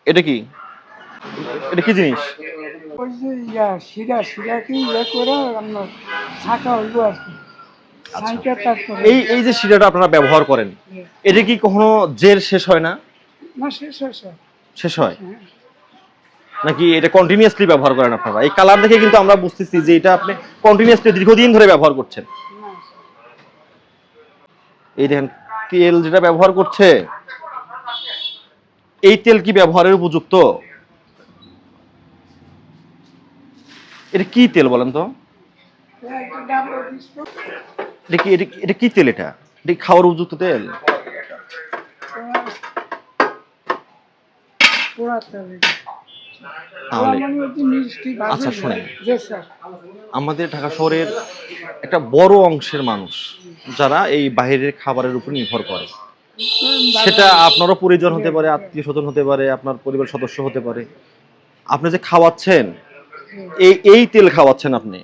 এটা কি? এটা কি জিনিস? ওই যে শিরাকে করে আপনার ছাঁকা হইব আর কি। ছাঁকা তারপরে এই যে শিরাটা আপনারা ব্যবহার করেন, এটা কি কখনো জের শেষ হয় না? না শেষ হয়েছে। শেষ হয় নাকি এটা কন্টিনিউয়াসলি ব্যবহার করেন আপনারা? এই কালার দেখে কিন্তু আমরা বুঝতেছি যে এটা আপনি কন্টিনিউয়াসলি দীর্ঘদিন ধরে ব্যবহার করছেন। না এই দেখেন তেল যেটা ব্যবহার করছে, এই তেল কি ব্যবহারের উপযুক্ত? এটা কি তেল বলেন তো? একটা ডাবল দিছো এটা কি তেল? এটা এটা কি খাওয়ার উপযুক্ত তেল? পোড়া তেল। তাহলে মানে ওই যে মিষ্টি ভাজি। আচ্ছা শুনেন, জি স্যার। আমাদের ঢাকা শহরের একটা বড় অংশের মানুষ যারা এই বাইরের খাবারের উপর নির্ভর করে, সেটা আপনারও পরিজন হতে পারে, আত্মীয় স্বজন হতে পারে, আপনার পরিবার সদস্য হতে পারে। আপনি যে খাওয়াচ্ছেন, এই তেল খাওয়াচ্ছেন আপনি,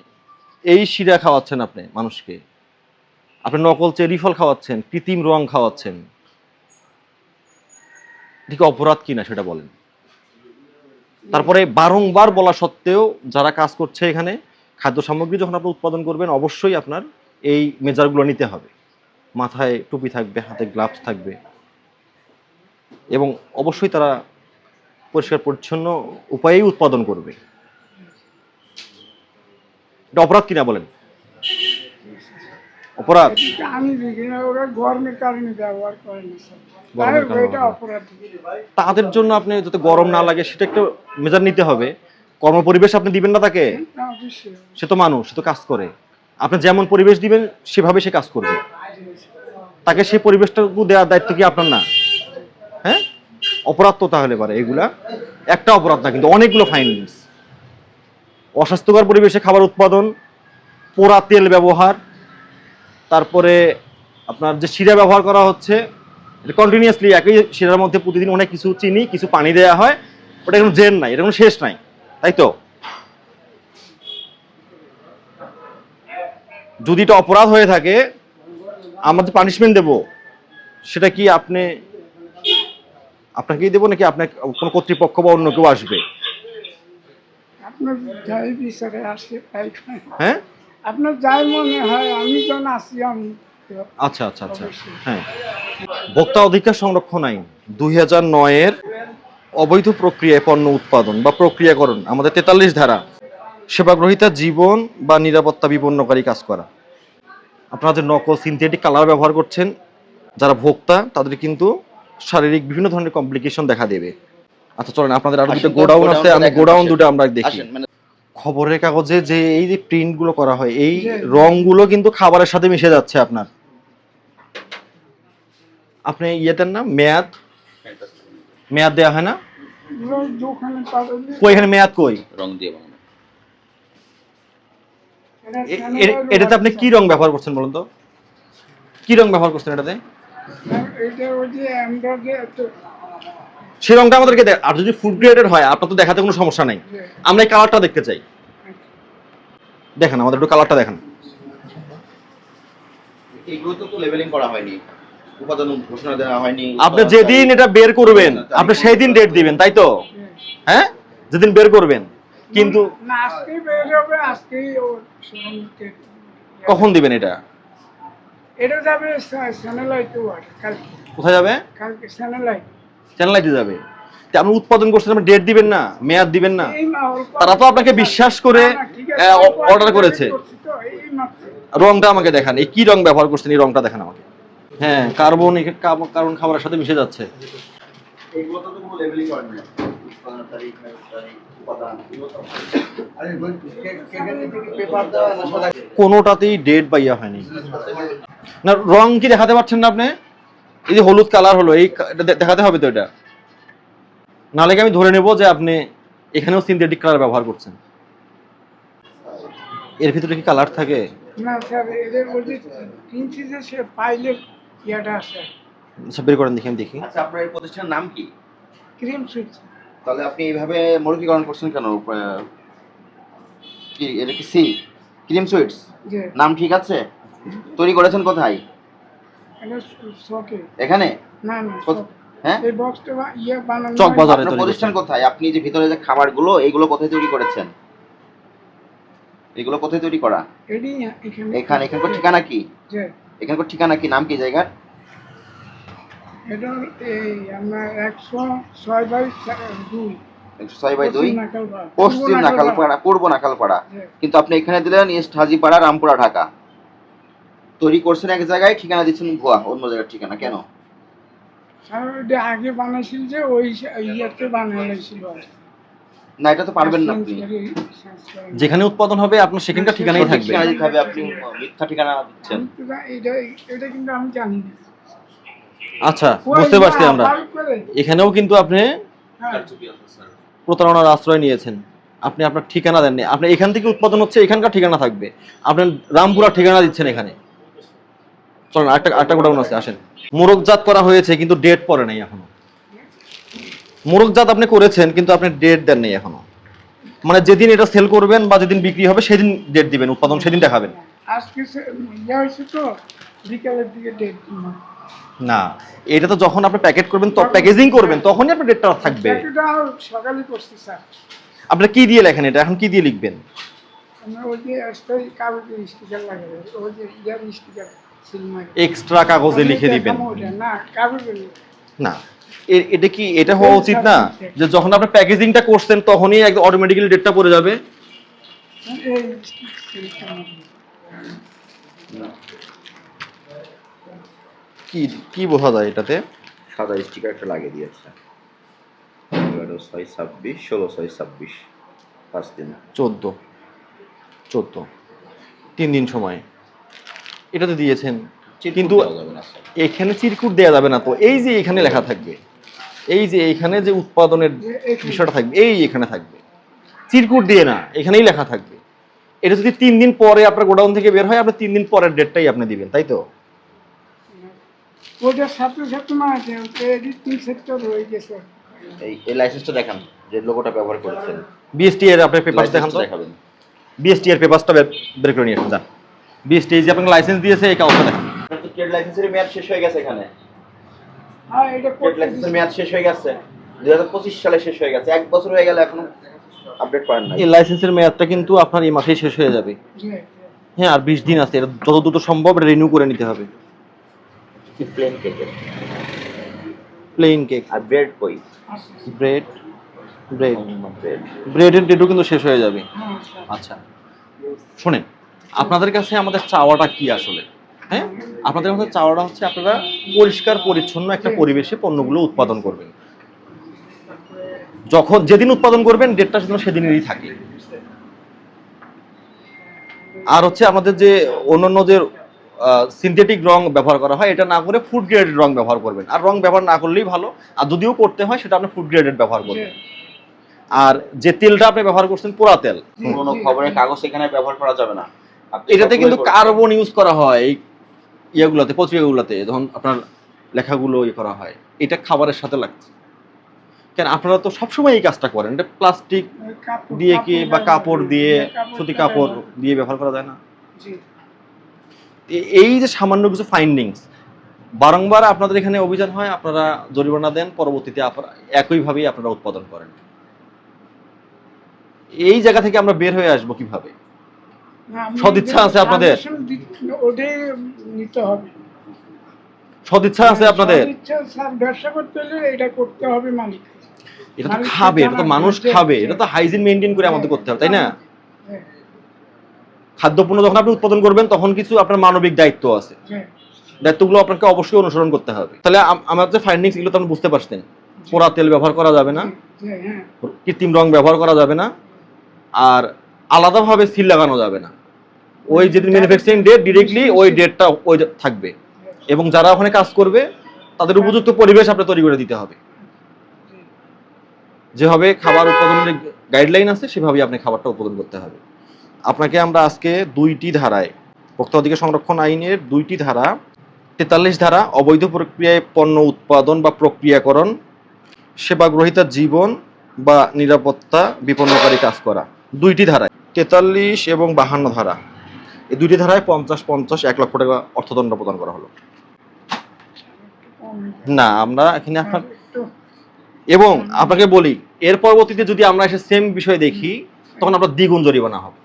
এই শিরা খাওয়াচ্ছেন আপনি মানুষকে, আপনি নকল চেরি ফল খাওয়াচ্ছেন, কৃত্রিম রং খাওয়াচ্ছেন, ঠিক অপরাধ কিনা সেটা বলেন। তারপরে বারংবার বলা সত্ত্বেও যারা কাজ করছে এখানে, খাদ্য সামগ্রী যখন আপনি উৎপাদন করবেন অবশ্যই আপনার এই মেজারগুলো নিতে হবে। মাথায় টুপি থাকবে, হাতে গ্লাভস থাকবে, এবং অবশ্যই তারা পরিষ্কার পরিচ্ছন্ন উপায়েই উৎপাদন করবে। এটা অপরাধ কিনা বলেন? অপরাধ। আমি দেখি না, ওরা গরমের কারণে ব্যবহার করে না স্যার। গরমের কারণে এটা অপরাধ। তাদের জন্য আপনি যাতে গরম না লাগে সেটা একটা মেজার নিতে হবে। কর্মপরিবেশ আপনি দিবেন না তাকে, না অবশ্যই। সে তো মানুষ, সে তো কাজ করে। আপনি যেমন পরিবেশ দিবেন সেভাবে সে কাজ করবে। তাকে সেই পরিবেশটুকু দেওয়ার দায়িত্ব কি আপনার না? হ্যাঁ, অপরাধ তো তাহলে পারে এগুলা। একটা অপরাধ না, কিন্তু অনেকগুলো ফাইন্স। অস্বাস্থ্যকর পরিবেশে খাবার উৎপাদন, পোড়া তেল ব্যবহার, তারপরে আপনার যে শিরা ব্যবহার করা হচ্ছে, এটা কন্টিনিউয়াসলি একই শিরার মধ্যে প্রতিদিন অনেক কিছু চিনি, কিছু পানি দেওয়া হয়, ওটা কোনো জেন নাই, এটা কোনো শেষ নাই, তাই তো? যদি এটা অপরাধ হয়ে থাকে, আমরা যে পানিশমেন্ট দেব, সেটা কি আপনাকেই দেবো নাকি আপনার কোনো কর্তৃপক্ষ বা অন্য কেউ আসবে? আপনার যাই বিচারে আসে তাই খায়। হ্যাঁ, আপনার যাই মনে হয়, আমি যখন আসি আমি আচ্ছা আচ্ছা আচ্ছা, হ্যাঁ। ভোক্তা অধিকার সংরক্ষণ আইন 2009-এর অবৈধ প্রক্রিয়ায় পণ্য উৎপাদন বা প্রক্রিয়াকরণ, আমাদের 43 ধারা, সেবাগ্রহীতা জীবন বা নিরাপত্তা বিপন্নকারী কাজ করা। আপনারা যে নকল সিনথেটিক কালার ব্যবহার করছেন, যারা ভোক্তা তাদের কিন্তু শারীরিক বিভিন্ন ধরনের কমপ্লিকেশন দেখা দেবে। আচ্ছা চলেন, আপনাদের আরো দুটো গোডাউন আছে, আমি গোডাউন দুটো আমরা দেখি। খবরের কাগজে যে এই যে প্রিন্ট গুলো করা হয়, এই রংগুলো কিন্তু খাবারের সাথে মিশে যাচ্ছে আপনার। আপনি ইয়েতেন না, মেয়াদ দেওয়া হয় না? দোকানে পাবেন। কই এখানে মেয়াদ কই? রং দিয়ে বানানো। এটাতে আপনি কি রং ব্যবহার করছেন বলুন তো? কি রং ব্যবহার করছেন এটাতে? এটা ওই যে আমরা যে সেই রংটা আমাদেরকে আর যদি ফুড গ্রেডেড হয় আপনার তো দেখাতে কোনো সমস্যা নাই, আমরা এই কালারটা দেখতে চাই। দেখেন, আমাদের একটু কালারটা দেখান। এগুলো তো লেবেলিং করা হয়নি, উপাদান ঘোষণা দেওয়া হয়নি। আপনি যেদিন এটা বের করবেন আপনি সেই দিন ডেট দিবেন, তাই তো? হ্যাঁ, যেদিন বের করবেন। কিন্তু না, আজকেই বের হবে, আজকেই কখন দিবেন এটা? এটা যাবে স্যাটেলাইট কালকে। কোথায় যাবে? কালকে স্যাটেলাইট। চ্যানেলাইটে যাবে। তা আপনি উৎপাদন করছেন, আপনি ডেট দিবেন না, মেয়াদ দিবেন না? তারা তো আপনাকে বিশ্বাস করে অর্ডার করেছে। রংটা আমাকে দেখান, এই কি রং ব্যবহার করছেন, এই রংটা দেখান আমাকে। হ্যাঁ, কার্বন খাবারের সাথে মিশে যাচ্ছে। এগুলো তো কোনো লেবেলিং করেন না। উৎপাদন তারিখ, উপাদান, পেপার দেওয়া না, সাদা কোনোটাতেই ডেট বা ইয়া হয়নি। না, রং কি দেখাতে পারছেন না আপনি? এই যে হলুদ কালার হলো, এটা দেখাতে হবে তো এটা, নাহলে আমি ধরে নেব যে আপনি এখানেও সিনথেটিক কালার ব্যবহার করছেন। এর ভিতরে কি কালার থাকে? না স্যার, এদের ওই যে কিনছি যে সে পাইলের ইয়াটা আছে। আচ্ছা, বের করেন দেখি, আমি দেখি। আচ্ছা, আপনার এই প্রতিষ্ঠানের নাম কি? Cream sweet. তাহলে আপনি এইভাবে মডিফিকেশন করছেন কেন? কি এটা কি সি ক্রিম সুইটস জি। নাম ঠিক আছে? তৈরি করেছেন কোথায়? এটা শখে। এখানে? না না, হ্যাঁ এই বক্সটা বানানো চক হয়। বাজারে আপনার তৈরি প্রতিষ্ঠান করছেন। কোথায়? আপনি যে ভিতরে যে খাবারগুলো এগুলো কোথায় তৈরি করেছেন? এগুলো কোথায় তৈরি করা? এডি এখানে এখানকার ঠিকানা কি? যে এখানকার ঠিকানা কি? নাম কি জায়গার? এটা এই আমরা 106/2 106/2 নাকালপাড়া, পশ্চিম নাকালপাড়া, পূর্ব নাকালপাড়া। কিন্তু আপনি এখানে দিলেন ইস্ট হাজিপাড়া, রামপুরা, ঢাকা। তৈরি করছেন এক জায়গায়, ঠিকানা দিচ্ছেন ভুয়া অন্য জায়গার ঠিকানা, কেন? আর ওটা আগে বানাইছিল যে ওই ইয়াতে বানাইছিল না, এটা তো পারবেন না আপনি। যেখানে উৎপাদন হবে আপনার সেখানকার ঠিকানাই সঠিক থাকবে। ঠিকানা দিতে হবে, আপনি মিথ্যা ঠিকানা দিচ্ছেন। এটা কিন্তু আমি জানি না। আচ্ছা, বুঝতে পারছি আমরা। এখানেও কিন্তু আপনি হ্যাঁ, প্রতারণার আশ্রয় নিয়েছেন। আপনি আপনার ঠিকানা দেননি। আপনি এখান থেকে উৎপাদন হচ্ছে, এখানকার ঠিকানা থাকবে। আপনি রামপুরার ঠিকানা দিচ্ছেন এখানে। চলুন আরেকটা গোডাউন আছে, আসেন। মোড়কজাত করা হয়েছে কিন্তু ডেট পড়ে নাই এখনো। মোড়কজাত আপনি করেছেন কিন্তু আপনি ডেট দেন নাই এখনো। মানে যেদিন এটা সেল করবেন বা যেদিন বিক্রি হবে সেদিন ডেট দিবেন, উৎপাদন সেদিন দেখাবেন। আজকে ইয়া হয়েছে তো বিকালের দিকে ডেট না, এটা তো যখন আপনি প্যাকেট করবেন, তো প্যাকেজিং করবেন তখনই আপনার ডেটটা থাকবে। এটা সকালে করছি স্যার। আপনি কি দিয়ে লেখেন এটা? এখন কি দিয়ে লিখবেন? আমরা ওই যে স্টাই কাগজের স্টিকার লাগাবো, ওই যে ইয়ার স্টিকার সিলমাই এক্সট্রা কাগজে লিখে দিবেন। না কাগজে না, এটা কি এটা হওয়া উচিত না যে যখন আপনি প্যাকেজিংটা করছেন তখনই একদম অটোমেটিক্যালি ডেটটা পড়ে যাবে? এই কি কি বোঝা যায় এটাতে? সাদা স্টিকার একটা লাগিয়ে দিয়েছে। 11/6/26, 16/6/26, 5 দিন। 14 3 দিন সময় এটাতে দিয়েছেন, কিন্তু এখানে চিরকুট দেওয়া যাবে না। তো এই যে এখানে লেখা থাকবে, এই যে এখানে যে উৎপাদনের বিষয়টা থাকবে, এই এখানে থাকবে, চিরকুট দিয়ে না, এখানেই লেখা থাকবে। এটা যদি 3 দিন পরে আপনার গোডাউন থেকে বের হয়, আপনি 3 দিন পরের ডেটটাই আপনি দিবেন, তাই তো? ওটা সাথে সাথে না আছে, এডিটিং সেক্টর হয়ে গেছে। এই লাইসেন্সটা দেখান, যে লোগোটা ব্যবহার করেছেন। বিএসটি এর আপনার পেপারস দেখান তো। দেখাবেন। বিএসটি এর পেপারসটা বের করে নিয়ে আসুন, যান। বিএসটি যে আপনাকে লাইসেন্স দিয়েছে এই কাগজটা দেখান। আপনার তো ট্রেড লাইসেন্সের মেয়াদ শেষ হয়ে গেছে এখানে। হ্যাঁ, এটা ট্রেড লাইসেন্সের মেয়াদ শেষ হয়ে গেছে 2025 সালে শেষ হয়ে গেছে। 1 বছর হয়ে গেল এখনো আপডেট করেন নাই। এই লাইসেন্সের মেয়াদটা কিন্তু আপনার এই মাসেই শেষ হয়ে যাবে। হ্যাঁ, আর 20 দিন আছে। এটা যত দ্রুত সম্ভব রিনিউ করে নিতে হবে। কি প্লেন কেকের প্লেন কেক আর ব্রেড কই? ব্রেড ব্রেড ব্রেড ব্রেডের ডেটও কিন্তু শেষ হয়ে যাবে। আচ্ছা, শুনেন, আপনাদের কাছে আমাদের চাওয়াটা কি আসলে? হ্যাঁ, আপনাদের কাছে চাওয়াটা হচ্ছে আপনারা পরিষ্কার পরিচ্ছন্ন একটা পরিবেশে পণ্যগুলো উৎপাদন করবেন। যখন যেদিন উৎপাদন করবেন ডেটটা যেন সেদিনেরই থাকে। আর হচ্ছে আমাদের যে অন্যান্য যে সিনথেটিক রং ব্যবহার করা হয়, এটা না করে ফুড গ্রেডেড রং ব্যবহার করবেন। আর রং ব্যবহার না করলেই ভালো। আর যদিও করতে হয় সেটা আপনি ফুড গ্রেডেড ব্যবহার করবেন। আর যে তেলটা আপনি ব্যবহার করছেন পোড়া তেল, কোনো খবরের কাগজ এখানে ব্যবহার করা যাবে না। এটাতে কিন্তু কার্বন ইউজ করা হয় এই ইয়েগুলোতে, পত্রিকাগুলোতে যখন আপনার লেখাগুলো ইয়ে করা হয়, এটা খাবারের সাথে লাগছে। কেন আপনারা তো সবসময় এই কাজটা করেন, এটা প্লাস্টিক দিয়ে কি বা কাপড় দিয়ে, সুতি কাপড় দিয়ে ব্যবহার করা যায় না? এই যে সামান্য কিছু ফাইন্ডিংস, বারংবার আপনাদের এখানে অভিযান হয়, আপনারা জরিমানা দেন, পরবর্তীতে আপনারা একইভাবেই আপনারা উৎপাদন করেন। এই জায়গা থেকে আমরা বের হয়ে আসবো কিভাবে? সদিচ্ছা আছে আপনাদের? ওটাই নিতে হবে। সদিচ্ছা আছে আপনাদের? ব্যবসা করতে হলে এটা করতে হবে মালিক। এটা তো খাবে, এটা তো মানুষ খাবে, এটা তো হাইজিন মেনটেন করে আমাদের করতে হবে, তাই না? খাদ্যপণ্য যখন আপনি উৎপাদন করবেন তখন কিছু আপনার মানবিক দায়িত্ব আছে, দায়িত্বগুলো আপনাকে অবশ্যই অনুসরণ করতে হবে। তাহলে আমার যে ফাইন্ডিংস, এগুলো তো আপনি বুঝতে পারছেন। পোড়া তেল ব্যবহার করা যাবে না, কৃত্রিম রং ব্যবহার করা যাবে না, আর আলাদাভাবে সিল লাগানো যাবে না। ওই যেদিন ম্যানুফ্যাকচারিং ডেট ডিরেক্টলি ওই ডেটটা ওই থাকবে। এবং যারা ওখানে কাজ করবে তাদের উপযুক্ত পরিবেশ আপনি তৈরি করে দিতে হবে। যেভাবে খাবার উৎপাদনের গাইডলাইন আছে সেভাবেই আপনি খাবারটা উৎপাদন করতে হবে। আপনাকে আমরা আজকে 2টি ধারায়, ভোক্তা অধিকার সংরক্ষণ আইনের 2টি ধারা, 43 ধারা অবৈধ প্রক্রিয়ায় পণ্য উৎপাদন বা প্রক্রিয়াকরণ, সেবা গ্রহীতার জীবন বা নিরাপত্তা বিপন্নকারী কাজ করা, 2টি ধারায় 43 এবং 52 ধারা, এই 2টি ধারায় 50-50 1 লক্ষ টাকা অর্থদণ্ড প্রদান করা হলো। না আমরা এখানে আপনার একটু এবং আপনাকে বলি এর পরবর্তীতে যদি আমরা এসে সেম বিষয় দেখি তখন আপনার দ্বিগুণ জরিমানা হবে।